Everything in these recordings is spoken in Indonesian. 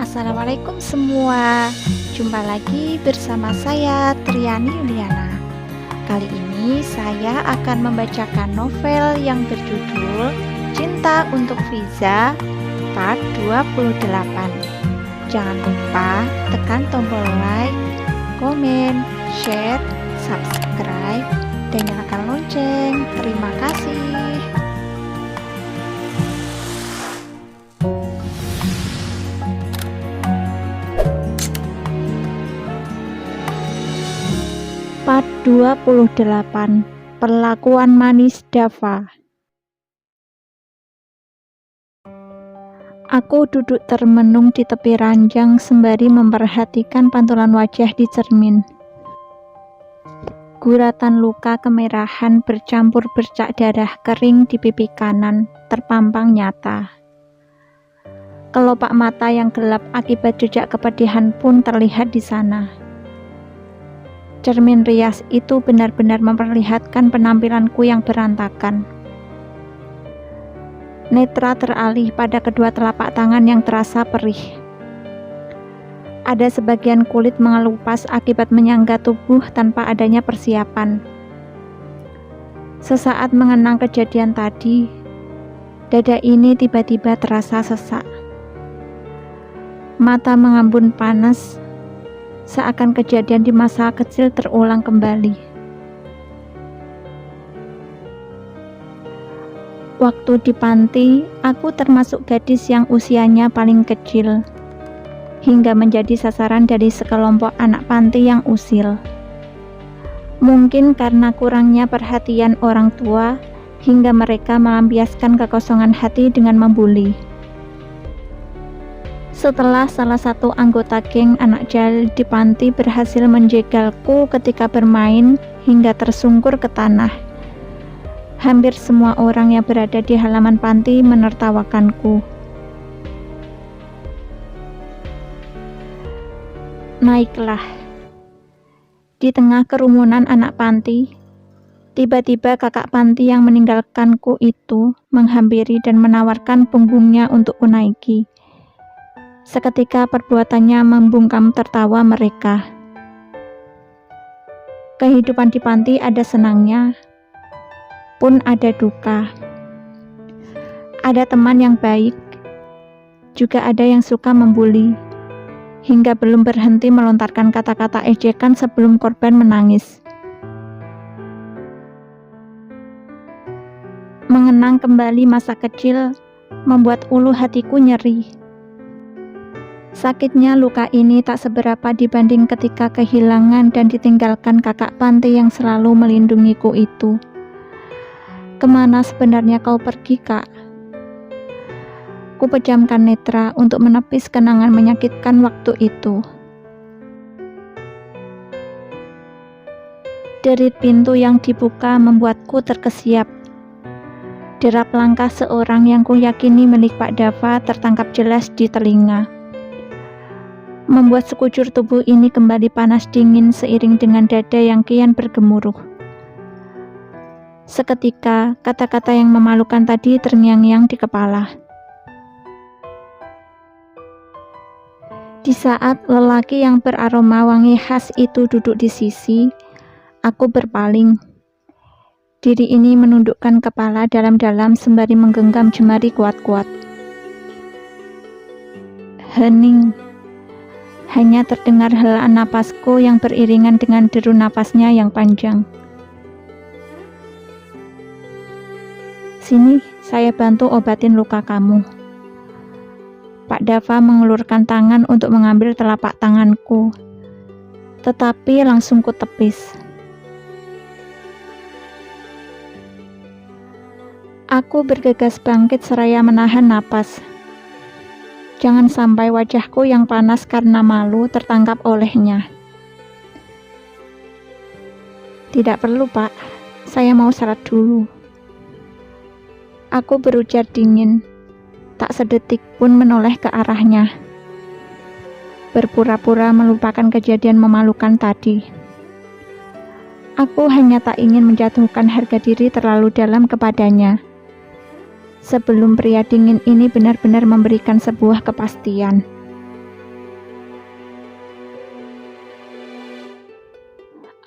Assalamualaikum semua. Jumpa lagi bersama saya Triani Yuliana. Kali ini saya akan membacakan novel yang berjudul Cinta untuk Fiza part 28. Jangan lupa tekan tombol like, komen, share, subscribe, dan nyalakan lonceng. Terima kasih. Part 28. Perlakuan manis Dava. Aku duduk termenung di tepi ranjang sembari memperhatikan pantulan wajah di cermin. Guratan luka kemerahan bercampur bercak darah kering di pipi kanan terpampang nyata. Kelopak mata yang gelap akibat jejak kepedihan pun terlihat di sana. Cermin rias itu benar-benar memperlihatkan penampilanku yang berantakan. Netra teralih pada kedua telapak tangan yang terasa perih. Ada sebagian kulit mengelupas akibat menyangga tubuh tanpa adanya persiapan. Sesaat mengenang kejadian tadi, dada ini tiba-tiba terasa sesak. Mata mengambun panas, seakan kejadian di masa kecil terulang kembali. Waktu di panti, aku termasuk gadis yang usianya paling kecil, hingga menjadi sasaran dari sekelompok anak panti yang usil. Mungkin karena kurangnya perhatian orang tua, hingga mereka melampiaskan kekosongan hati dengan membuli. Setelah salah satu anggota geng anak jahil di panti berhasil menjegalku ketika bermain hingga tersungkur ke tanah, hampir semua orang yang berada di halaman panti menertawakanku. Naiklah. Di tengah kerumunan anak panti, tiba-tiba kakak panti yang meninggalkanku itu menghampiri dan menawarkan punggungnya untuk kunaiki. Seketika perbuatannya membungkam tertawa mereka. Kehidupan di panti ada senangnya, pun ada duka. Ada teman yang baik, juga ada yang suka membuli, hingga belum berhenti melontarkan kata-kata ejekan sebelum korban menangis. Mengenang kembali masa kecil membuat ulu hatiku nyeri. Sakitnya luka ini tak seberapa dibanding ketika kehilangan dan ditinggalkan kakak panti yang selalu melindungiku itu. Kemana sebenarnya kau pergi, Kak? Ku pejamkan netra untuk menepis kenangan menyakitkan waktu itu. Derit pintu yang dibuka membuatku terkesiap. Derap langkah seorang yang kuyakini milik Pak Dava tertangkap jelas di telinga, membuat sekujur tubuh ini kembali panas dingin seiring dengan dada yang kian bergemuruh. Seketika, kata-kata yang memalukan tadi terngiang-ngiang di kepala. Di saat lelaki yang beraroma wangi khas itu duduk di sisi, aku berpaling. Diri ini menundukkan kepala dalam-dalam sembari menggenggam jemari kuat-kuat. Hening. Hanya terdengar helaan napasku yang beriringan dengan deru napasnya yang panjang. Sini, saya bantu obatin luka kamu. Pak Dava mengulurkan tangan untuk mengambil telapak tanganku, tetapi langsung kutepis. Aku bergegas bangkit seraya menahan napas. Jangan sampai wajahku yang panas karena malu tertangkap olehnya. Tidak perlu, Pak. Saya mau salat dulu. Aku berujar dingin, tak sedetik pun menoleh ke arahnya. Berpura-pura melupakan kejadian memalukan tadi. Aku hanya tak ingin menjatuhkan harga diri terlalu dalam kepadanya. Sebelum pria dingin ini benar-benar memberikan sebuah kepastian.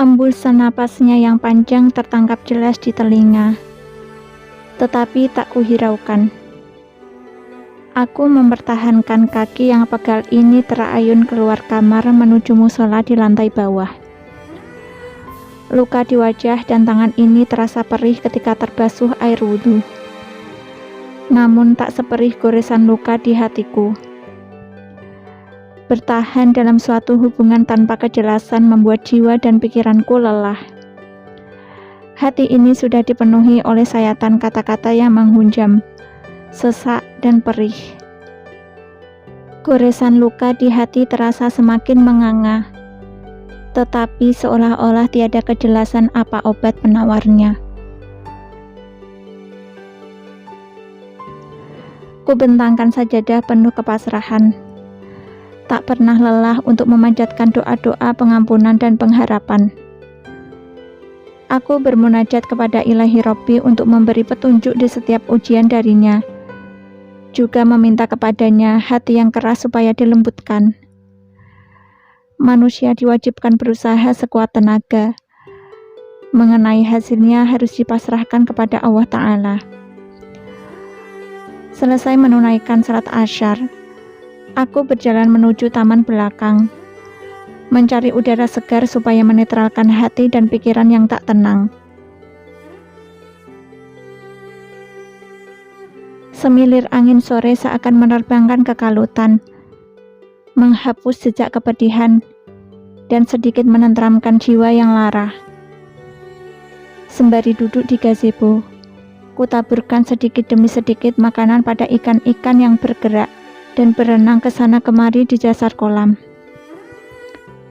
Embusan napasnya yang panjang tertangkap jelas di telinga, tetapi tak kuhiraukan. Aku mempertahankan kaki yang pegal ini terayun keluar kamar menuju musola di lantai bawah. Luka di wajah dan tangan ini terasa perih ketika terbasuh air wudhu. Namun tak seperih goresan luka di hatiku. Bertahan dalam suatu hubungan tanpa kejelasan membuat jiwa dan pikiranku lelah. Hati ini sudah dipenuhi oleh sayatan kata-kata yang menghunjam, sesak dan perih. Goresan luka di hati terasa semakin menganga, tetapi seolah-olah tiada kejelasan apa obat penawarnya. Kubentangkan sajadah penuh kepasrahan. Tak pernah lelah untuk memanjatkan doa-doa pengampunan dan pengharapan. Aku bermunajat kepada Ilahi Robbi untuk memberi petunjuk di setiap ujian darinya, juga meminta kepadanya hati yang keras supaya dilembutkan. Manusia diwajibkan berusaha sekuat tenaga. Mengenai hasilnya harus dipasrahkan kepada Allah Ta'ala. Selesai menunaikan salat Asyar, aku berjalan menuju taman belakang, mencari udara segar supaya menetralkan hati dan pikiran yang tak tenang. Semilir angin sore seakan menerbangkan kekalutan, menghapus jejak kepedihan, dan sedikit menenteramkan jiwa yang lara. Sembari duduk di gazebo, kutaburkan sedikit demi sedikit makanan pada ikan-ikan yang bergerak dan berenang ke sana kemari di dasar kolam.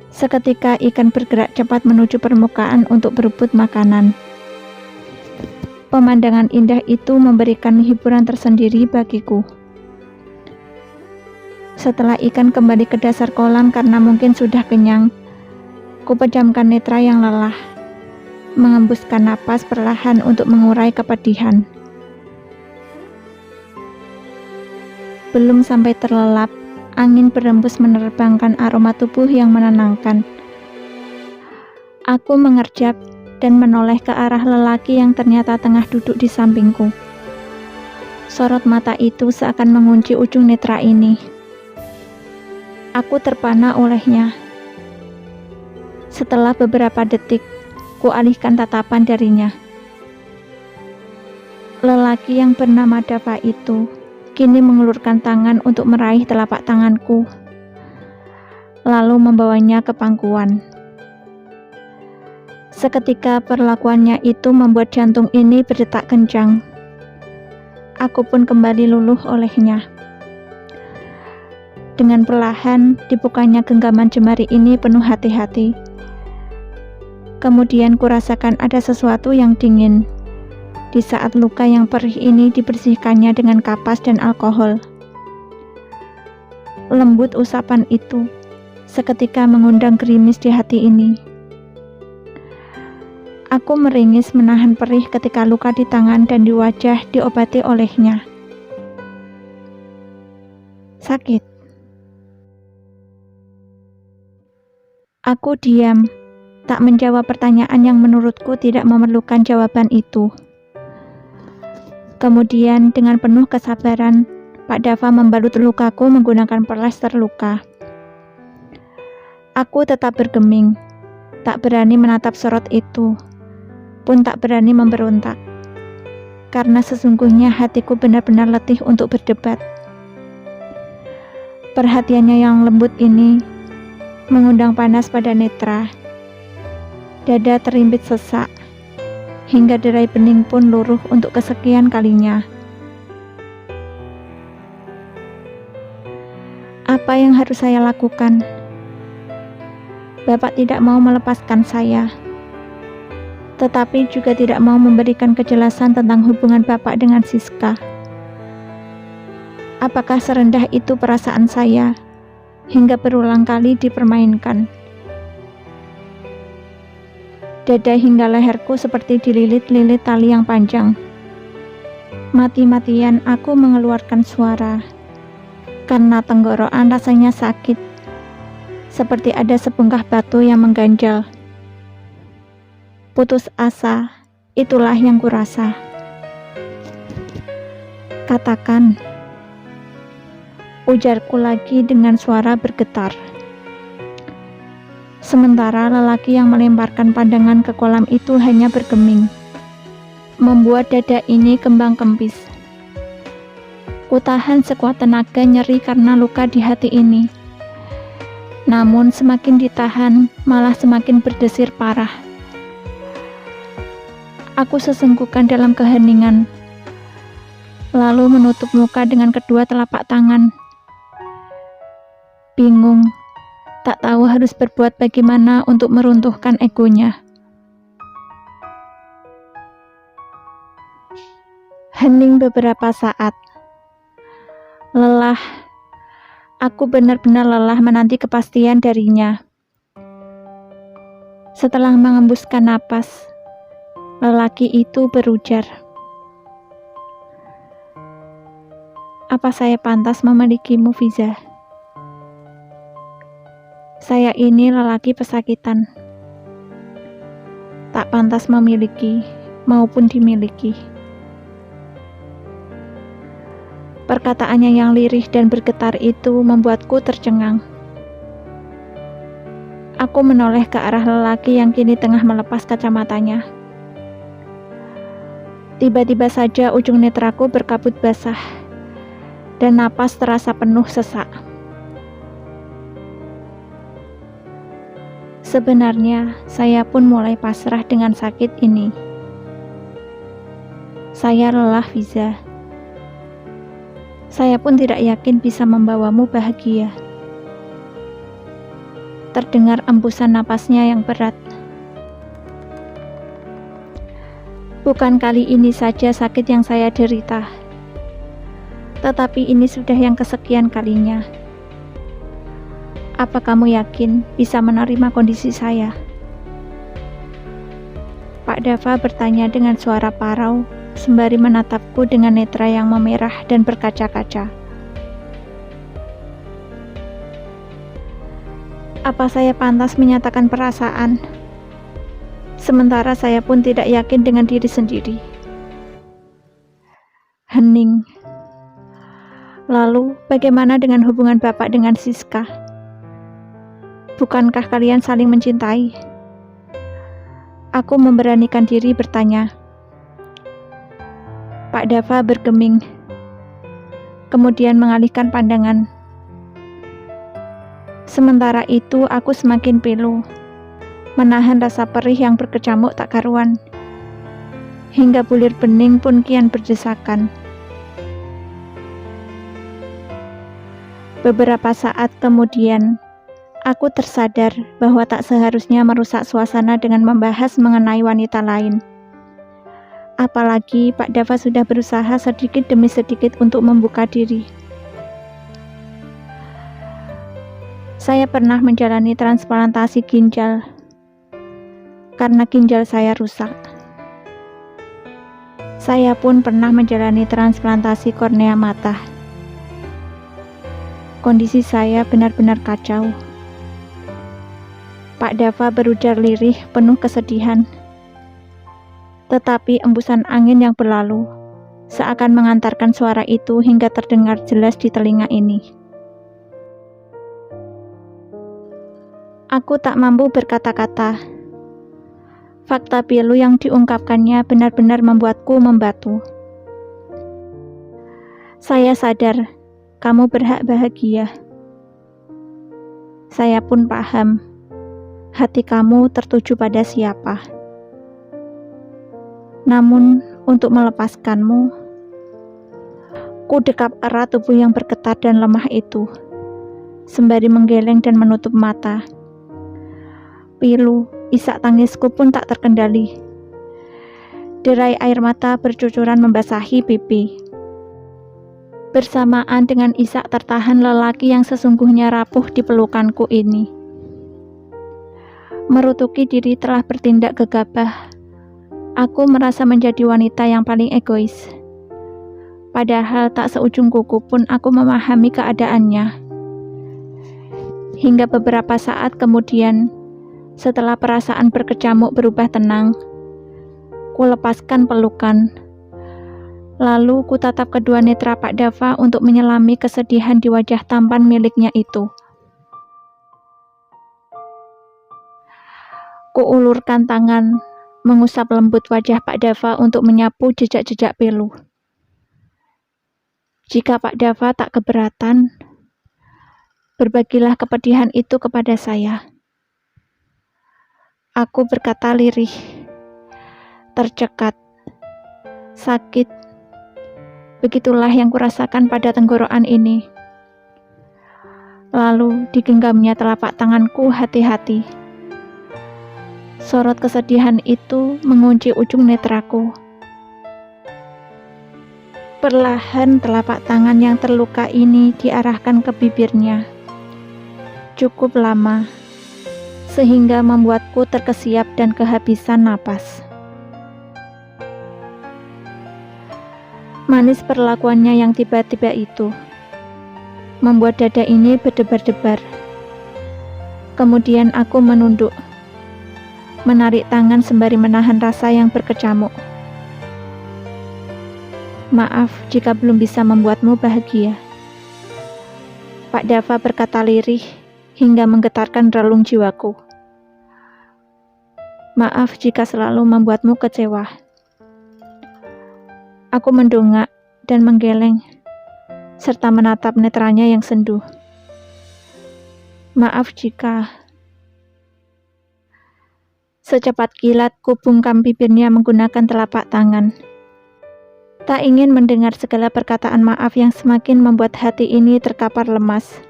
Seketika ikan bergerak cepat menuju permukaan untuk berebut makanan. Pemandangan indah itu memberikan hiburan tersendiri bagiku. Setelah ikan kembali ke dasar kolam karena mungkin sudah kenyang, kupejamkan netra yang lelah, mengembuskan napas perlahan untuk mengurai kepedihan. Belum sampai terlelap, angin berembus menerbangkan aroma tubuh yang menenangkan. Aku mengerjap dan menoleh ke arah lelaki yang ternyata tengah duduk di sampingku. Sorot mata itu seakan mengunci ujung netra ini. Aku terpana olehnya. Setelah beberapa detik, kualihkan tatapan darinya. Lelaki yang bernama Dava itu kini mengulurkan tangan untuk meraih telapak tanganku, lalu membawanya ke pangkuan. Seketika perlakuannya itu membuat jantung ini berdetak kencang. Aku pun kembali luluh olehnya. Dengan perlahan dibukanya genggaman jemari ini penuh hati-hati. Kemudian kurasakan ada sesuatu yang dingin. Di saat luka yang perih ini dibersihkannya dengan kapas dan alkohol. Lembut usapan itu seketika mengundang gerimis di hati ini. Aku meringis menahan perih ketika luka di tangan dan di wajah diobati olehnya. Sakit. Aku diam, tak menjawab pertanyaan yang menurutku tidak memerlukan jawaban itu. Kemudian dengan penuh kesabaran, Pak Dava membalut lukaku menggunakan plester luka. Aku tetap bergeming, tak berani menatap sorot itu, pun tak berani memberontak. Karena sesungguhnya hatiku benar-benar letih untuk berdebat. Perhatiannya yang lembut ini mengundang panas pada netra. Dada terimpit sesak, hingga derai bening pun luruh untuk kesekian kalinya. Apa yang harus saya lakukan? Bapak tidak mau melepaskan saya, tetapi juga tidak mau memberikan kejelasan tentang hubungan Bapak dengan Siska. Apakah serendah itu perasaan saya, hingga berulang kali dipermainkan? Dada hingga leherku seperti dililit-lilit tali yang panjang. Mati-matian aku mengeluarkan suara, karena tenggorokan rasanya sakit, seperti ada sebungkah batu yang mengganjal. Putus asa, itulah yang kurasa. Katakan, ujarku lagi dengan suara bergetar. Sementara lelaki yang melemparkan pandangan ke kolam itu hanya bergeming, membuat dada ini kembang kempis. Kutahan sekuat tenaga nyeri karena luka di hati ini. Namun semakin ditahan, malah semakin berdesir parah. Aku sesenggukan dalam keheningan, lalu menutup muka dengan kedua telapak tangan. Bingung, tak tahu harus berbuat bagaimana untuk meruntuhkan egonya. Hening beberapa saat. Lelah. Aku benar-benar lelah menanti kepastian darinya. Setelah mengembuskan napas, lelaki itu berujar, "Apa saya pantas memilikimu, Fiza? Saya ini lelaki pesakitan, tak pantas memiliki maupun dimiliki." Perkataannya yang lirih dan bergetar itu membuatku tercengang. Aku menoleh ke arah lelaki yang kini tengah melepas kacamatanya. Tiba-tiba saja ujung netraku berkabut basah, dan napas terasa penuh sesak. Sebenarnya, saya pun mulai pasrah dengan sakit ini. Saya lelah, Fiza. Saya pun tidak yakin bisa membawamu bahagia. Terdengar embusan napasnya yang berat. Bukan kali ini saja sakit yang saya derita, tetapi ini sudah yang kesekian kalinya. Apa kamu yakin bisa menerima kondisi saya? Pak Dava bertanya dengan suara parau, sembari menatapku dengan netra yang memerah dan berkaca-kaca. Apa saya pantas menyatakan perasaan? Sementara saya pun tidak yakin dengan diri sendiri. Hening. Lalu, bagaimana dengan hubungan Bapak dengan Siska? Bukankah kalian saling mencintai? Aku memberanikan diri bertanya. Pak Dava bergeming, kemudian mengalihkan pandangan. Sementara itu aku semakin pilu, menahan rasa perih yang berkecamuk tak karuan, hingga bulir bening pun kian berdesakan. Beberapa saat kemudian, aku tersadar bahwa tak seharusnya merusak suasana dengan membahas mengenai wanita lain. Apalagi Pak Dava sudah berusaha sedikit demi sedikit untuk membuka diri. Saya pernah menjalani transplantasi ginjal karena ginjal saya rusak. Saya pun pernah menjalani transplantasi kornea mata. Kondisi saya benar-benar kacau. Pak Dava berujar lirih penuh kesedihan. Tetapi embusan angin yang berlalu seakan mengantarkan suara itu hingga terdengar jelas di telinga ini. Aku tak mampu berkata-kata. Fakta pilu yang diungkapkannya benar-benar membuatku membatu. Saya sadar, kamu berhak bahagia. Saya pun paham, hati kamu tertuju pada siapa. Namun, untuk melepaskanmu, ku dekap erat tubuh yang bergetar dan lemah itu, sembari menggeleng dan menutup mata. Pilu, isak tangisku pun tak terkendali. Derai air mata bercucuran membasahi pipi. Bersamaan dengan isak tertahan lelaki yang sesungguhnya rapuh di pelukanku ini. Merutuki diri telah bertindak gegabah. Aku merasa menjadi wanita yang paling egois. Padahal tak seujung kuku pun aku memahami keadaannya. Hingga beberapa saat kemudian, Setelah perasaan berkecamuk berubah tenang, ku lepaskan pelukan. Lalu ku tatap kedua netra Pak Dava untuk menyelami kesedihan di wajah tampan miliknya itu. Ku ulurkan tangan, mengusap lembut wajah Pak Dava untuk menyapu jejak-jejak pilu. Jika Pak Dava tak keberatan, berbagilah kepedihan itu kepada saya. Aku berkata lirih, tercekat, sakit. Begitulah yang kurasakan pada tenggorokan ini. Lalu digenggamnya telapak tanganku hati-hati. Sorot kesedihan itu mengunci ujung netraku. Perlahan telapak tangan yang terluka ini diarahkan ke bibirnya. Cukup lama, sehingga membuatku terkesiap dan kehabisan napas. Manis perlakuannya yang tiba-tiba itu membuat dada ini berdebar-debar. Kemudian aku menunduk, menarik tangan sembari menahan rasa yang berkecamuk. Maaf jika belum bisa membuatmu bahagia, Pak Dava berkata lirih hingga menggetarkan relung jiwaku. Maaf jika selalu membuatmu kecewa. Aku mendongak dan menggeleng, serta menatap netranya yang sendu. Maaf jika... Secepat kilat ku bungkam bibirnya menggunakan telapak tangan. Tak ingin mendengar segala perkataan maaf yang semakin membuat hati ini terkapar lemas.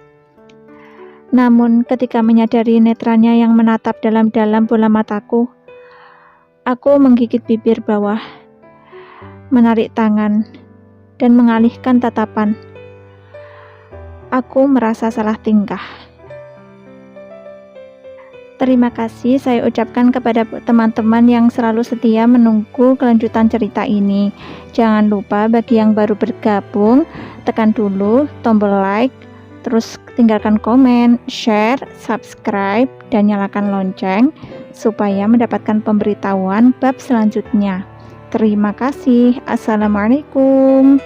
Namun ketika menyadari netranya yang menatap dalam-dalam bola mataku, aku menggigit bibir bawah, menarik tangan, dan mengalihkan tatapan. Aku merasa salah tingkah. Terima kasih saya ucapkan kepada teman-teman yang selalu setia menunggu kelanjutan cerita ini. Jangan lupa bagi yang baru bergabung, tekan dulu tombol like, terus tinggalkan komen, share, subscribe, dan nyalakan lonceng supaya mendapatkan pemberitahuan bab selanjutnya. Terima kasih. Assalamualaikum.